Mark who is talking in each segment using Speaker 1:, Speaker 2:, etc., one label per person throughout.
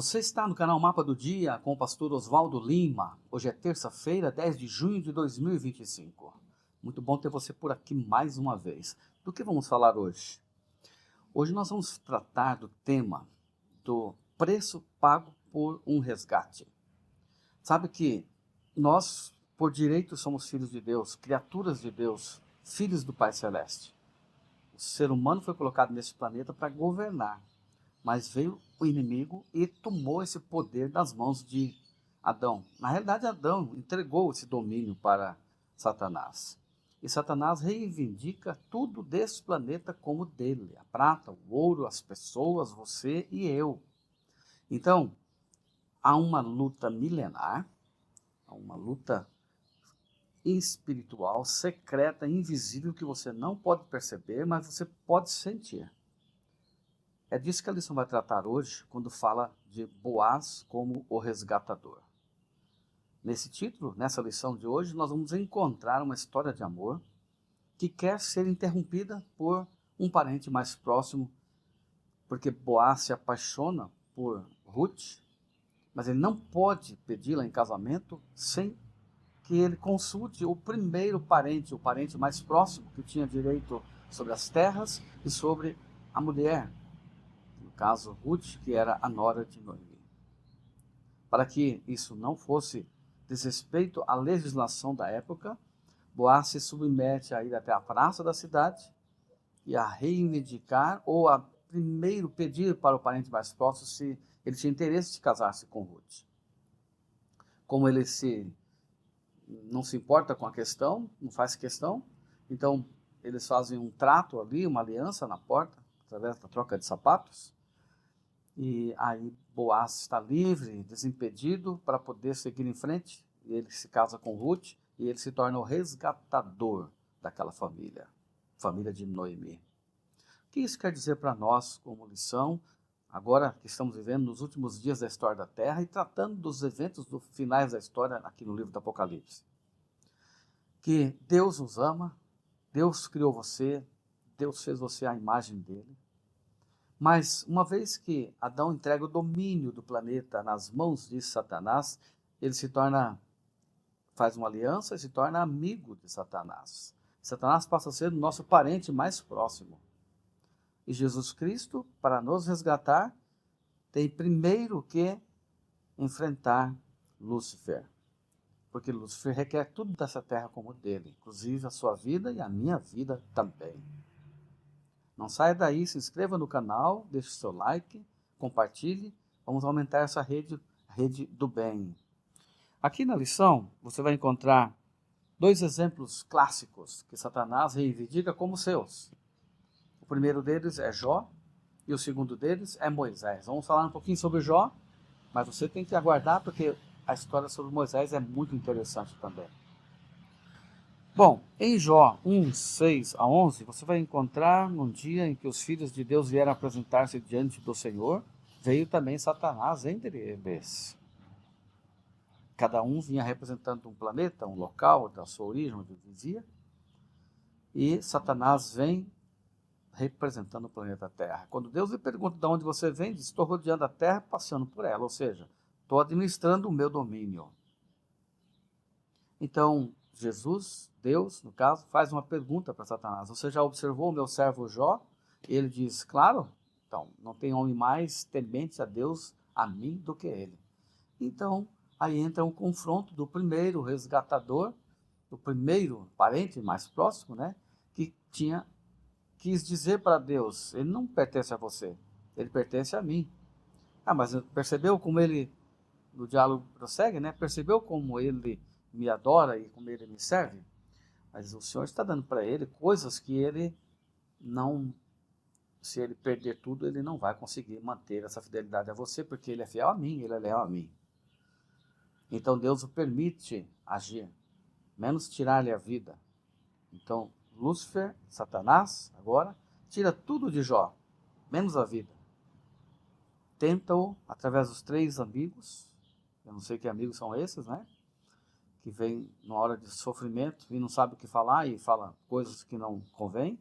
Speaker 1: Você está no canal Mapa do Dia com o pastor Oswaldo Lima. Hoje é terça-feira, 10 de junho de 2025. Muito bom ter você por aqui mais uma vez. Do que vamos falar hoje? Hoje nós vamos tratar do tema do preço pago por um resgate. Sabe que nós, por direito, somos filhos de Deus, criaturas de Deus, filhos do Pai Celeste. O ser humano foi colocado nesse planeta para governar. Mas veio o inimigo e tomou esse poder das mãos de Adão. Na realidade, Adão entregou esse domínio para Satanás. E Satanás reivindica tudo desse planeta como dele. A prata, o ouro, as pessoas, você e eu. Então, há uma luta milenar, há uma luta espiritual, secreta, invisível, que você não pode perceber, mas você pode sentir. É disso que a lição vai tratar hoje, quando fala de Boaz como o resgatador. Nesse título, nessa lição de hoje, nós vamos encontrar uma história de amor que quer ser interrompida por um parente mais próximo, porque Boaz se apaixona por Ruth, mas ele não pode pedi-la em casamento sem que ele consulte o primeiro parente, o parente mais próximo, que tinha direito sobre as terras e sobre a mulher. No caso, Ruth, que era a nora de Noemi. Para que isso não fosse desrespeito à legislação da época, Boaz se submete a ir até a praça da cidade e a reivindicar ou a primeiro pedir para o parente mais próximo se ele tinha interesse de casar-se com Ruth. Como ele não se importa com a questão, não faz questão, então eles fazem um trato ali, uma aliança na porta, através da troca de sapatos. E aí Boaz está livre, desimpedido, para poder seguir em frente. E ele se casa com Ruth e ele se torna o resgatador daquela família, família de Noemi. O que isso quer dizer para nós como lição, agora que estamos vivendo nos últimos dias da história da Terra e tratando dos eventos finais da história aqui no livro do Apocalipse? Que Deus nos ama, Deus criou você, Deus fez você à imagem dele. Mas uma vez que Adão entrega o domínio do planeta nas mãos de Satanás, ele faz uma aliança e se torna amigo de Satanás. Satanás passa a ser o nosso parente mais próximo. E Jesus Cristo, para nos resgatar, tem primeiro que enfrentar Lúcifer. Porque Lúcifer requer tudo dessa terra como dele, inclusive a sua vida e a minha vida também. Não saia daí, se inscreva no canal, deixe seu like, compartilhe, vamos aumentar essa rede do bem. Aqui na lição, você vai encontrar dois exemplos clássicos que Satanás reivindica como seus. O primeiro deles é Jó e o segundo deles é Moisés. Vamos falar um pouquinho sobre Jó, mas você tem que aguardar porque a história sobre Moisés é muito interessante também. Bom, em Jó 1, 6 a 11, você vai encontrar num dia em que os filhos de Deus vieram apresentar-se diante do Senhor, veio também Satanás entre eles. Cada um vinha representando um planeta, um local da sua origem, onde vivia, e Satanás vem representando o planeta Terra. Quando Deus lhe pergunta de onde você vem, diz: estou rodeando a Terra, passando por ela, ou seja, estou administrando o meu domínio. Então, Jesus, Deus, no caso, faz uma pergunta para Satanás: você já observou o meu servo Jó? E ele diz: claro, então, não tem homem mais temente a Deus, a mim, do que ele. Então, aí entra um confronto do primeiro resgatador, do primeiro parente mais próximo, né, que quis dizer para Deus: ele não pertence a você, ele pertence a mim. Ah, mas percebeu como ele, no diálogo prossegue, né, percebeu como ele me adora e como ele me serve? Mas o Senhor está dando para ele coisas que ele não, se ele perder tudo, ele não vai conseguir manter essa fidelidade a você, porque ele é fiel a mim, ele é leal a mim. Então Deus o permite agir, menos tirar-lhe a vida. Então Lúcifer, Satanás, agora, tira tudo de Jó, menos a vida. Tenta-o através dos três amigos, eu não sei que amigos são esses, né? Que vem numa hora de sofrimento e não sabe o que falar e fala coisas que não convém.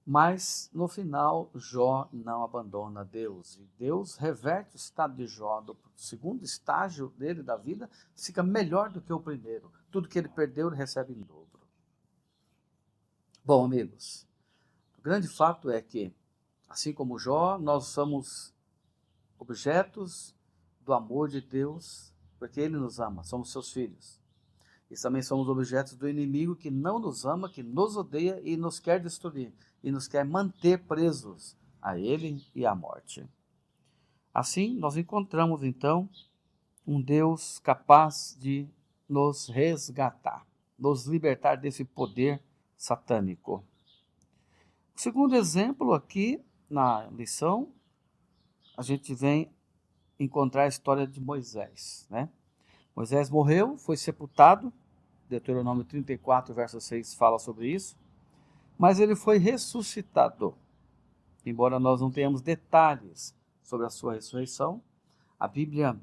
Speaker 1: Mas, no final, Jó não abandona Deus. E Deus reverte o estado de Jó do segundo estágio dele da vida, fica melhor do que o primeiro. Tudo que ele perdeu, ele recebe em dobro. Bom, amigos, o grande fato é que, assim como Jó, nós somos objetos do amor de Deus, porque Ele nos ama, somos seus filhos. E também somos objetos do inimigo que não nos ama, que nos odeia e nos quer destruir, e nos quer manter presos a Ele e à morte. Assim, nós encontramos então um Deus capaz de nos resgatar, nos libertar desse poder satânico. O segundo exemplo aqui na lição, a gente vem encontrar a história de Moisés, né? Moisés morreu, foi sepultado, Deuteronômio 34, verso 6 fala sobre isso, mas ele foi ressuscitado. Embora nós não tenhamos detalhes sobre a sua ressurreição, a Bíblia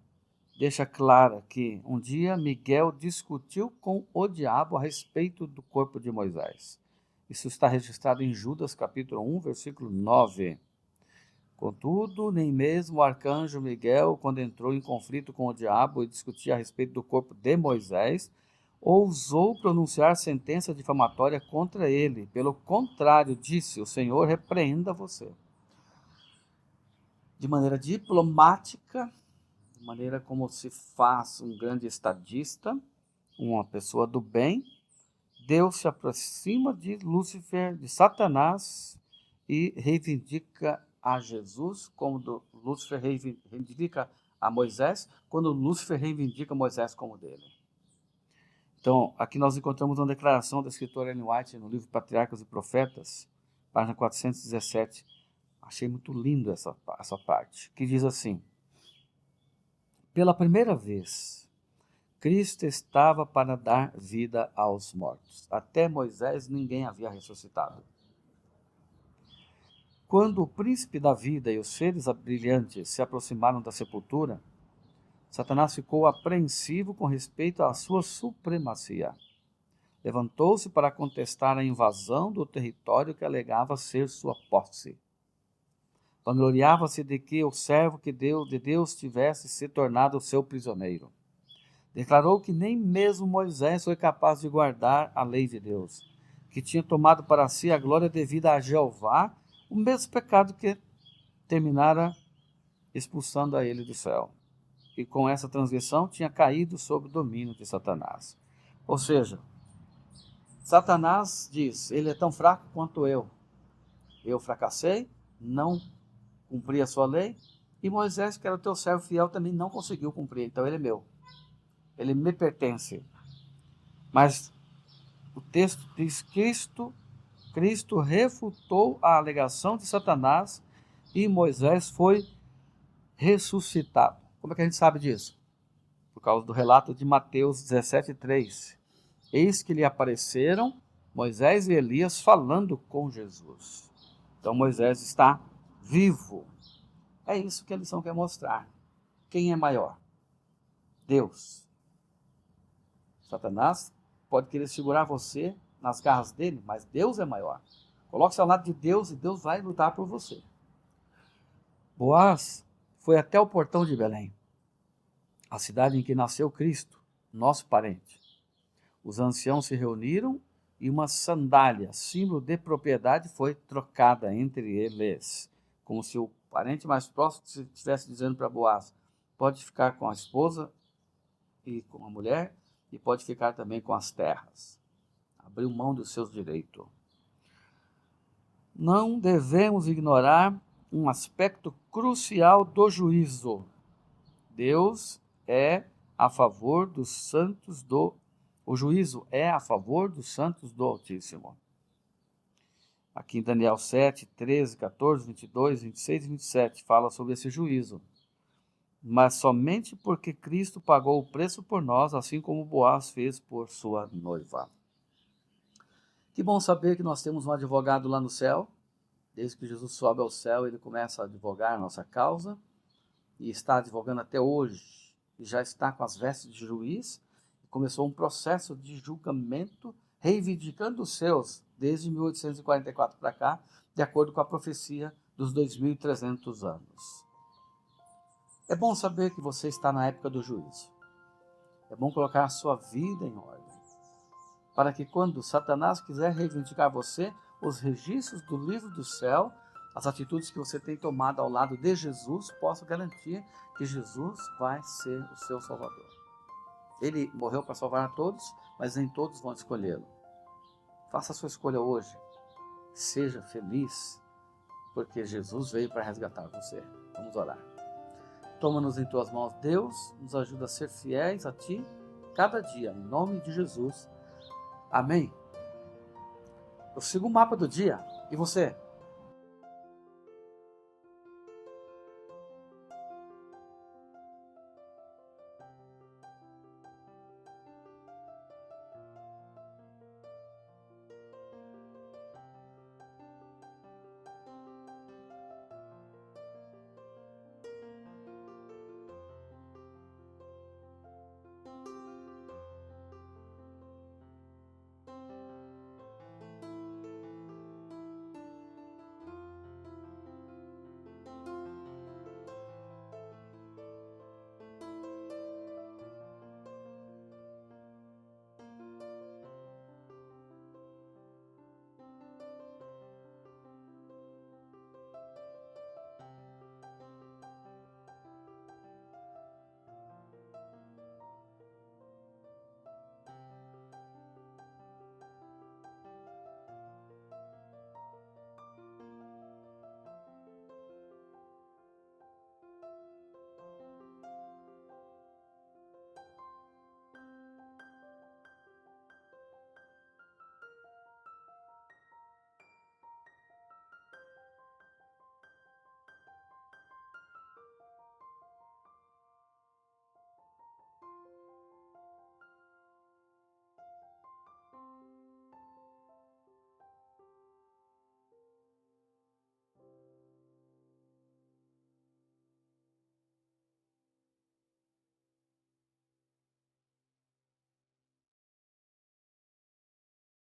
Speaker 1: deixa clara que um dia Miguel discutiu com o diabo a respeito do corpo de Moisés. Isso está registrado em Judas capítulo 1, versículo 9. Contudo, nem mesmo o arcanjo Miguel, quando entrou em conflito com o diabo e discutia a respeito do corpo de Moisés, ousou pronunciar sentença difamatória contra ele. Pelo contrário, disse: o Senhor repreenda você. De maneira diplomática, de maneira como se faz um grande estadista, uma pessoa do bem, Deus se aproxima de Lúcifer, de Satanás, e reivindica a Jesus, como Lúcifer reivindica a Moisés, quando Lúcifer reivindica Moisés como dele. Então, aqui nós encontramos uma declaração da escritora Ellen White no livro Patriarcas e Profetas, página 417. Achei muito lindo essa parte, que diz assim: pela primeira vez, Cristo estava para dar vida aos mortos. Até Moisés ninguém havia ressuscitado. Quando o príncipe da vida e os seres brilhantes se aproximaram da sepultura, Satanás ficou apreensivo com respeito à sua supremacia. Levantou-se para contestar a invasão do território que alegava ser sua posse. Vangloriava-se de que o servo de Deus tivesse se tornado seu prisioneiro. Declarou que nem mesmo Moisés foi capaz de guardar a lei de Deus, que tinha tomado para si a glória devida a Jeová, o mesmo pecado que terminara expulsando a ele do céu. E com essa transgressão tinha caído sob o domínio de Satanás. Ou seja, Satanás diz: ele é tão fraco quanto eu. Eu fracassei, não cumpri a sua lei, e Moisés, que era o teu servo fiel, também não conseguiu cumprir, então ele é meu. Ele me pertence. Mas o texto diz que Cristo refutou a alegação de Satanás e Moisés foi ressuscitado. Como é que a gente sabe disso? Por causa do relato de Mateus 17:3. Eis que lhe apareceram Moisés e Elias falando com Jesus. Então Moisés está vivo. É isso que a lição quer mostrar. Quem é maior? Deus. Satanás pode querer segurar você nas garras dele, mas Deus é maior. Coloque-se ao lado de Deus e Deus vai lutar por você. Boaz foi até o portão de Belém, a cidade em que nasceu Cristo, nosso parente. Os anciãos se reuniram e uma sandália, símbolo de propriedade, foi trocada entre eles, como se o parente mais próximo estivesse dizendo para Boaz: pode ficar com a esposa e com a mulher, e pode ficar também com as terras. Abriu mão dos seus direitos. Não devemos ignorar um aspecto crucial do juízo. Deus é a favor dos santos O juízo é a favor dos santos do Altíssimo. Aqui em Daniel 7, 13, 14, 22, 26 e 27 fala sobre esse juízo. Mas somente porque Cristo pagou o preço por nós, assim como Boaz fez por sua noiva. Que bom saber que nós temos um advogado lá no céu. Desde que Jesus sobe ao céu, ele começa a advogar a nossa causa, e está advogando até hoje, e já está com as vestes de juiz, e começou um processo de julgamento, reivindicando os seus desde 1844 para cá, de acordo com a profecia dos 2.300 anos. É bom saber que você está na época do juízo. É bom colocar a sua vida em ordem, para que quando Satanás quiser reivindicar você, os registros do livro do céu, as atitudes que você tem tomado ao lado de Jesus, possam garantir que Jesus vai ser o seu Salvador. Ele morreu para salvar a todos, mas nem todos vão escolhê-lo. Faça a sua escolha hoje. Seja feliz, porque Jesus veio para resgatar você. Vamos orar. Toma-nos em tuas mãos, Deus, nos ajuda a ser fiéis a ti cada dia, em nome de Jesus. Amém. Eu sigo o mapa do dia. E você?